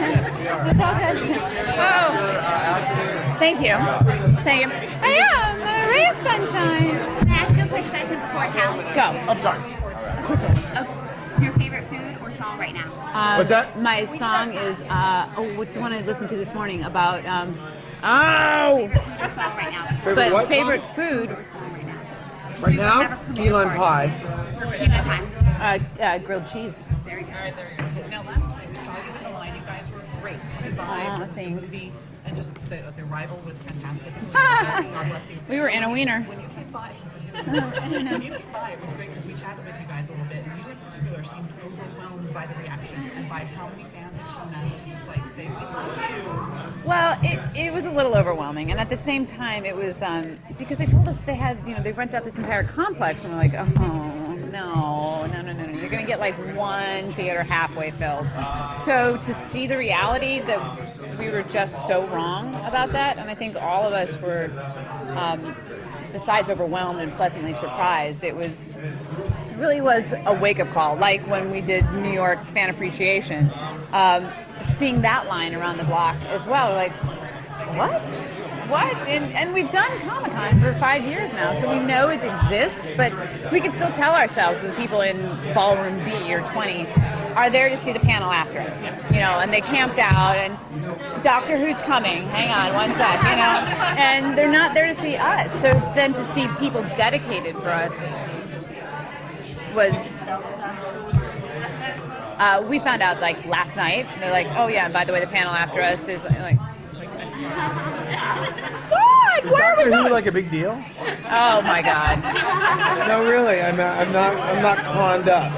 It's all good. Oh, thank you. Thank you. I am a ray of sunshine. Can I ask you a quick question before Cal? Go. I'm sorry. Your favorite food or song right now? What's that? My song is, what's the one I listened to this morning about, Favorite song right now? Favorite what favorite song? food, Right now? Key lime pie. You know time. grilled cheese. There we go. Now, last night we saw you in the line. You guys were great. The vibe, the Thanks. movie, and just the arrival was fantastic. God bless you. We were in a wiener. When you came by, it was great because we chatted with you guys a little bit, and you in particular seemed overwhelmed by the reaction and by how many fans have shown up to just like say, "We love you." Well, it was a little overwhelming, and at the same time, it was because they told us they had, they rented out this entire complex, and we're like, oh no, you're gonna get like one theater halfway filled. So to see the reality that we were just so wrong about that, and I think all of us were, besides overwhelmed and pleasantly surprised, it really was a wake-up call, like when we did New York Fan Appreciation. Seeing that line around the block as well, like, what? And we've done Comic-Con for 5 years now, so we know it exists, but we can still tell ourselves that the people in Ballroom B or 20 are there to see the panel after us, and they camped out, and Doctor Who's coming, hang on one sec, and they're not there to see us. So then to see people dedicated for us was... we found out like last night. They're like, oh yeah, and by the way, the panel after us is like, what? Where are we Doctor Who going? like a big deal? Oh my God. No, really. I'm not conned up.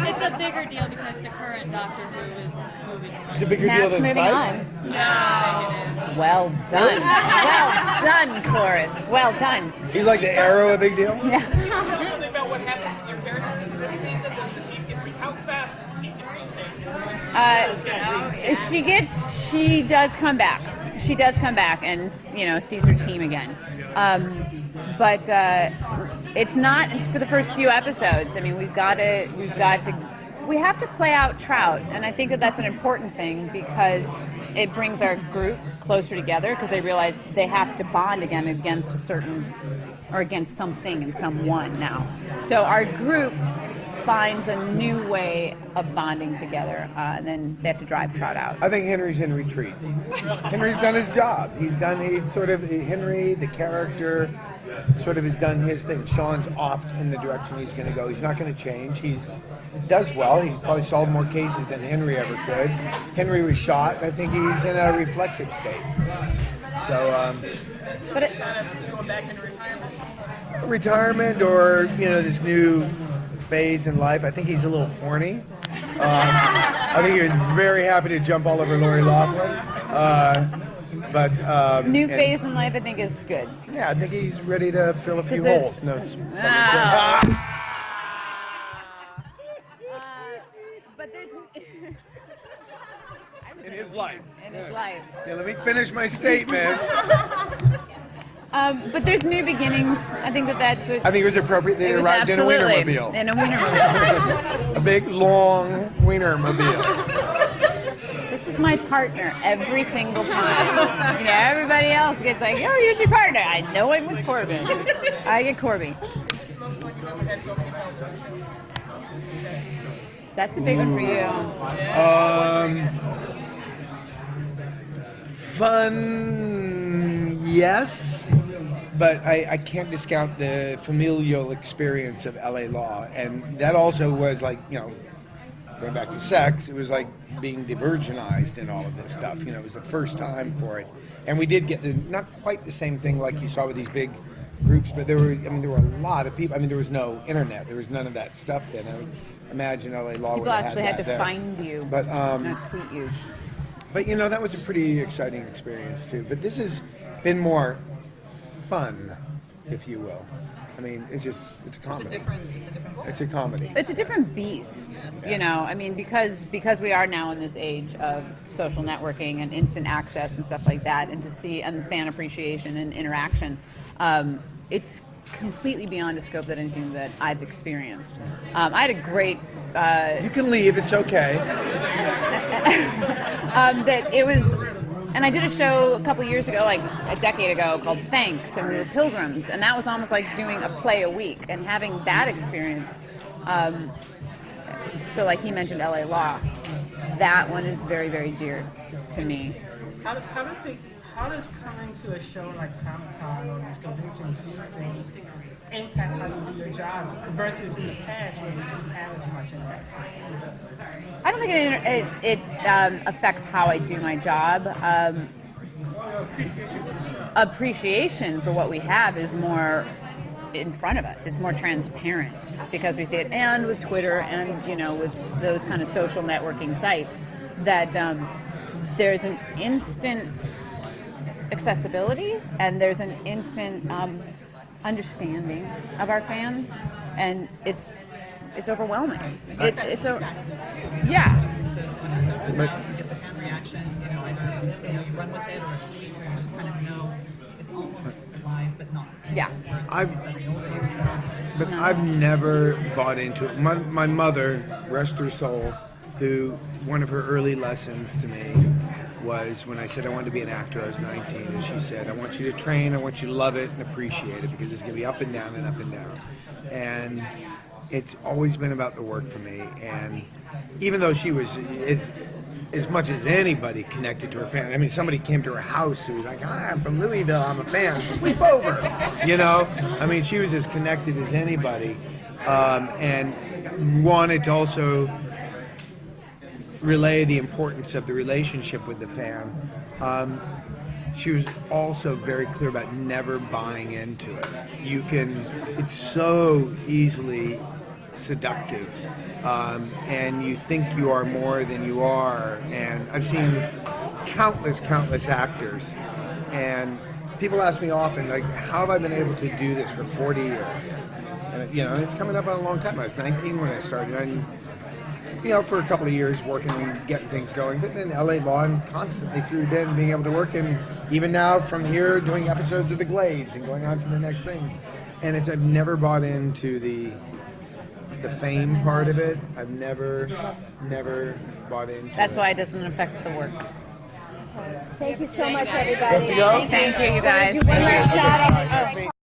It's a bigger deal because the current Doctor Who is moving on. It's a bigger deal Matt's than moving Psych? on. No. Well done. Well done, Chloris. Well done. He's like the Arrow a big deal? Yeah. Something about what happens to your character this season. Does the chief get how fast does the chief get reinstated? She does come back. She does come back and, sees her team again. But it's not for the first few episodes. I mean, we have to play out Trout, and I think that that's an important thing because it brings our group closer together because they realize they have to bond again against a certain, or against something and someone now. So our group finds a new way of bonding together, and then they have to drive Trout out. I think Henry's in retreat. Henry's done his job. Henry, the character, sort of has done his thing. Sean's off in the direction he's going to go. He's not going to change. He does well. He's probably solved more cases than Henry ever could. Henry was shot. I think he's in a reflective state. So, But retirement or, this new phase in life. I think he's a little horny. I think he was very happy to jump all over Lori Loughlin. New phase in life, I think, is good. Yeah, I think he's ready to fill a few it- holes. No, But there's in his life. in his life. Yeah, let me finish my statement. But there's new beginnings. I think that's what. I think it was appropriate they It was arrived in a absolutely Wienermobile. in a Wienermobile. A big, long Wienermobile. This is my partner every single time. Everybody else gets like, oh, here's your partner. I know him with Corbin. I get Corbin. That's a big one for you. Fun, yes, but I can't discount the familial experience of LA Law, and that also was like, going back to sex, it was like being de-virginized and all of this stuff. It was the first time for it, and we did get not quite the same thing like you saw with these big groups, but there were a lot of people. There was no internet, there was none of that stuff then. I would imagine LA Law People would have actually had to there. find you, But not tweet you. But that was a pretty exciting experience too. But this has been more fun, if you will. It's a comedy. It's a comedy. It's a different beast, because we are now in this age of social networking and instant access and stuff like that, and to see and fan appreciation and interaction, it's completely beyond the scope that anything that I've experienced. I had a great. You can leave. It's okay. that it was, and I did a show a couple years ago, like a decade ago, called Thanks, and we were pilgrims, and that was almost like doing a play a week, and having that experience. So like he mentioned LA Law, that one is very, very dear to me. How does coming to a show like Comic-Con or these conventions, these things, impact how you do your job versus in the past when you didn't have as much interaction? I don't think it affects how I do my job. Appreciation for what we have is more in front of us. It's more transparent because we see it, and with Twitter and with those kind of social networking sites, that there's an instant accessibility and there's an instant understanding of our fans, and it's overwhelming. It's a yeah. When you get the fan reaction, either you run with it or it's tweet, or you just kind of know it's almost live, but not. Yeah. I've never bought into it. My mother, rest her soul, who one of her early lessons to me was when I said I wanted to be an actor. I was 19, and she said, "I want you to train. I want you to love it and appreciate it because it's going to be up and down and up and down." And it's always been about the work for me. And even though she was as much as anybody connected to her family. I mean, somebody came to her house who was like, I'm from Louisville, I'm a fan, sleep over, I mean, she was as connected as anybody, and wanted to also relay the importance of the relationship with the fan. She was also very clear about never buying into it. It's so easily seductive, and you think you are more than you are. And I've seen countless actors, and people ask me often, like, how have I been able to do this for 40 years? And it's coming up on a long time. I was 19 when I started, and for a couple of years working and getting things going, but then LA Law, and constantly through then being able to work, and even now from here doing episodes of The Glades and going on to the next thing. And I've never bought into the fame part of it. I've never bought into That's it. why it doesn't affect the work. Thank you so much, everybody. Go. Thank you, you guys. Do one last shot.